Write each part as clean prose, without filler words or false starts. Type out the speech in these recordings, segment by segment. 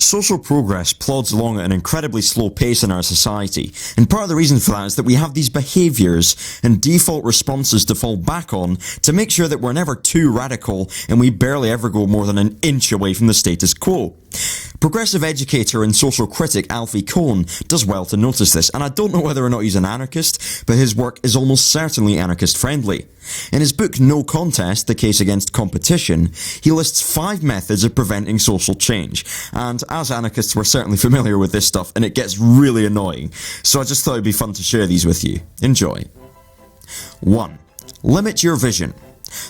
Social progress plods along at an incredibly slow pace in our society, and part of the reason for that is that we have these behaviours and default responses to fall back on to make sure that we're never too radical and we barely ever go more than an inch away from the status quo. Progressive educator and social critic Alfie Kohn does well to notice this, and I don't know whether or not he's an anarchist, but his work is almost certainly anarchist-friendly. In his book No Contest, The Case Against Competition, he lists 5 methods of preventing social change, and as anarchists we're certainly familiar with this stuff, and it gets really annoying, so I just thought it'd be fun to share these with you. Enjoy. 1. Limit your vision.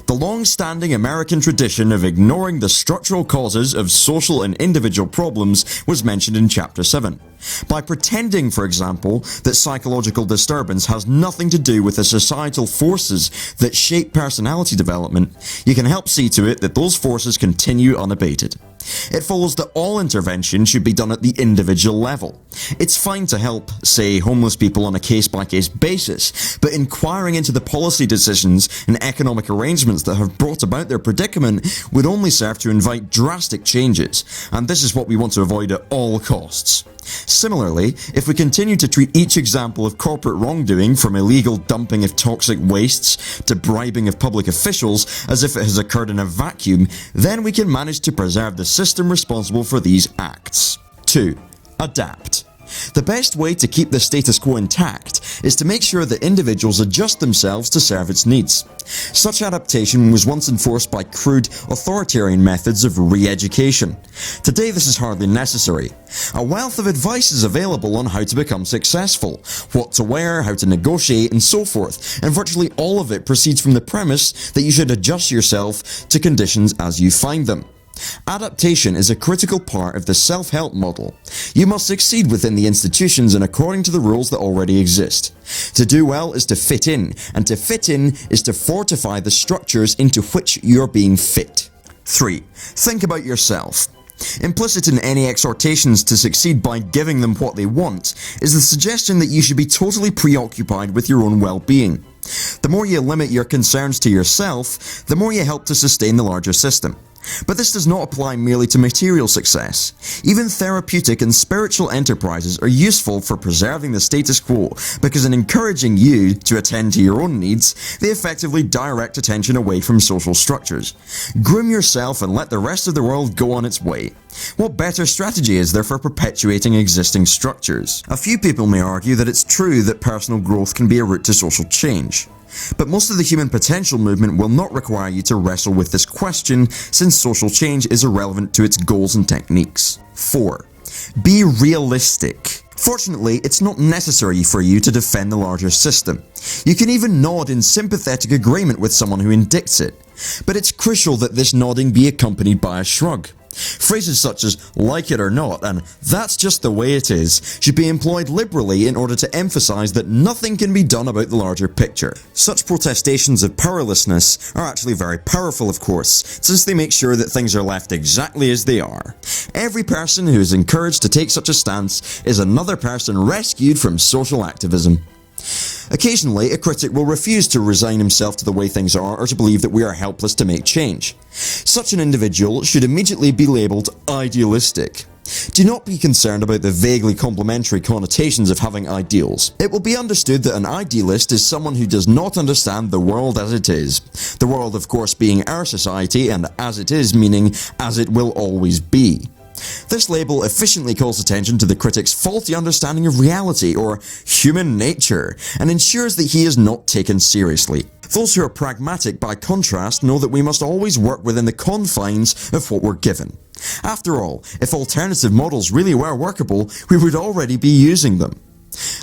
The long-standing American tradition of ignoring the structural causes of social and individual problems was mentioned in Chapter 7. By pretending, for example, that psychological disturbance has nothing to do with the societal forces that shape personality development, you can help see to it that those forces continue unabated. It follows that all intervention should be done at the individual level. It's fine to help, say, homeless people on a case-by-case basis, but inquiring into the policy decisions and economic arrangements that have brought about their predicament would only serve to invite drastic changes, and this is what we want to avoid at all costs. Similarly, if we continue to treat each example of corporate wrongdoing, from illegal dumping of toxic wastes to bribing of public officials, as if it has occurred in a vacuum, then we can manage to preserve the system responsible for these acts. 2. Adapt. The best way to keep the status quo intact is to make sure that individuals adjust themselves to serve its needs. Such adaptation was once enforced by crude, authoritarian methods of re-education. Today this is hardly necessary. A wealth of advice is available on how to become successful, what to wear, how to negotiate, and so forth, and virtually all of it proceeds from the premise that you should adjust yourself to conditions as you find them. Adaptation is a critical part of the self-help model. You must succeed within the institutions and according to the rules that already exist. To do well is to fit in, and to fit in is to fortify the structures into which you're being fit. 3. Think about yourself. Implicit in any exhortations to succeed by giving them what they want is the suggestion that you should be totally preoccupied with your own well-being. The more you limit your concerns to yourself, the more you help to sustain the larger system. But this does not apply merely to material success. Even therapeutic and spiritual enterprises are useful for preserving the status quo, because in encouraging you to attend to your own needs, they effectively direct attention away from social structures. Groom yourself and let the rest of the world go on its way. What better strategy is there for perpetuating existing structures? A few people may argue that it's true that personal growth can be a route to social change. But most of the human potential movement will not require you to wrestle with this question, since social change is irrelevant to its goals and techniques. 4. Be realistic. Fortunately, it's not necessary for you to defend the larger system. You can even nod in sympathetic agreement with someone who indicts it. But it's crucial that this nodding be accompanied by a shrug. Phrases such as "like it or not" and "that's just the way it is" should be employed liberally in order to emphasize that nothing can be done about the larger picture. Such protestations of powerlessness are actually very powerful, of course, since they make sure that things are left exactly as they are. Every person who is encouraged to take such a stance is another person rescued from social activism. Occasionally, a critic will refuse to resign himself to the way things are or to believe that we are helpless to make change. Such an individual should immediately be labelled idealistic. Do not be concerned about the vaguely complimentary connotations of having ideals. It will be understood that an idealist is someone who does not understand the world as it is. The world, of course, being our society, and as it is meaning as it will always be. This label efficiently calls attention to the critic's faulty understanding of reality, or human nature, and ensures that he is not taken seriously. Those who are pragmatic, by contrast, know that we must always work within the confines of what we're given. After all, if alternative models really were workable, we would already be using them.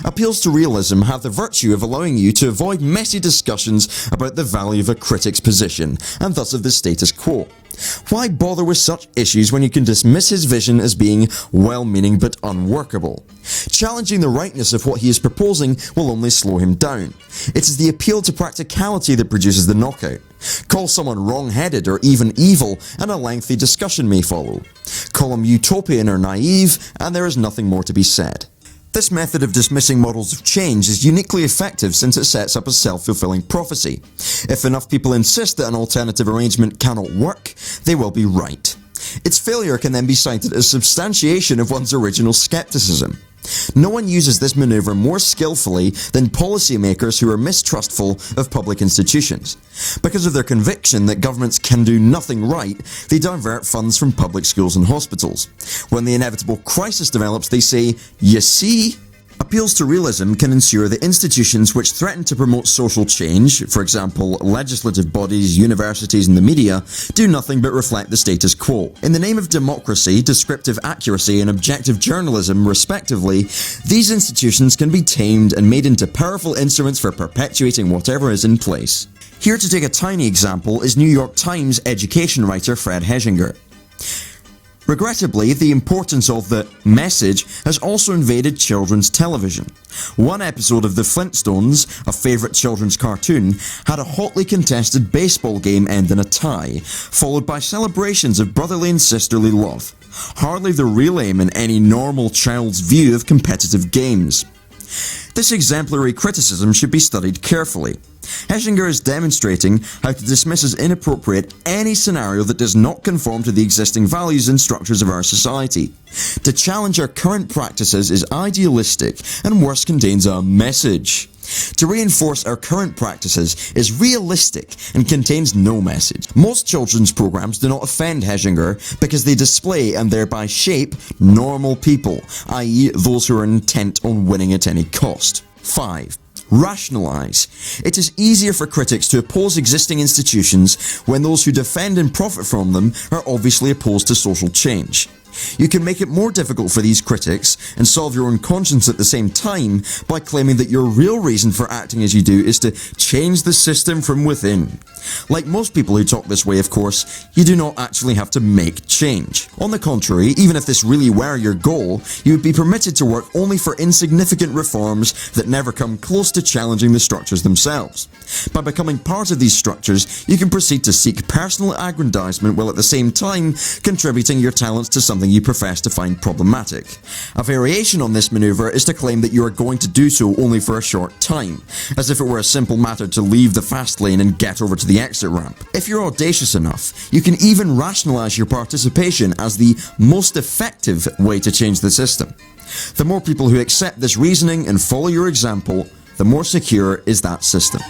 Appeals to realism have the virtue of allowing you to avoid messy discussions about the value of a critic's position, and thus of the status quo. Why bother with such issues when you can dismiss his vision as being well-meaning but unworkable? Challenging the rightness of what he is proposing will only slow him down. It is the appeal to practicality that produces the knockout. Call someone wrong-headed or even evil, and a lengthy discussion may follow. Call him utopian or naive, and there is nothing more to be said. This method of dismissing models of change is uniquely effective since it sets up a self-fulfilling prophecy. If enough people insist that an alternative arrangement cannot work, they will be right. Its failure can then be cited as substantiation of one's original skepticism. No one uses this maneuver more skillfully than policymakers who are mistrustful of public institutions. Because of their conviction that governments can do nothing right, they divert funds from public schools and hospitals. When the inevitable crisis develops, they say, "You see?" Appeals to realism can ensure that institutions which threaten to promote social change, for example, legislative bodies, universities, and the media, do nothing but reflect the status quo. In the name of democracy, descriptive accuracy, and objective journalism, respectively, these institutions can be tamed and made into powerful instruments for perpetuating whatever is in place. Here to take a tiny example is New York Times education writer Fred Heshinger. Regrettably, the importance of the message has also invaded children's television. One episode of The Flintstones, a favourite children's cartoon, had a hotly contested baseball game end in a tie, followed by celebrations of brotherly and sisterly love. Hardly the real aim in any normal child's view of competitive games. This exemplary criticism should be studied carefully. Heshinger is demonstrating how to dismiss as inappropriate any scenario that does not conform to the existing values and structures of our society. To challenge our current practices is idealistic and worse contains a message. To reinforce our current practices is realistic and contains no message. Most children's programs do not offend Heshinger because they display and thereby shape normal people, i.e. those who are intent on winning at any cost. 5. Rationalize. It is easier for critics to oppose existing institutions when those who defend and profit from them are obviously opposed to social change. You can make it more difficult for these critics and solve your own conscience at the same time by claiming that your real reason for acting as you do is to change the system from within. Like most people who talk this way, of course, you do not actually have to make change. On the contrary, even if this really were your goal, you would be permitted to work only for insignificant reforms that never come close to challenging the structures themselves. By becoming part of these structures, you can proceed to seek personal aggrandizement while at the same time contributing your talents to something you profess to find problematic. A variation on this maneuver is to claim that you are going to do so only for a short time, as if it were a simple matter to leave the fast lane and get over to the exit ramp. If you're audacious enough, you can even rationalize your participation as the most effective way to change the system. The more people who accept this reasoning and follow your example, the more secure is that system.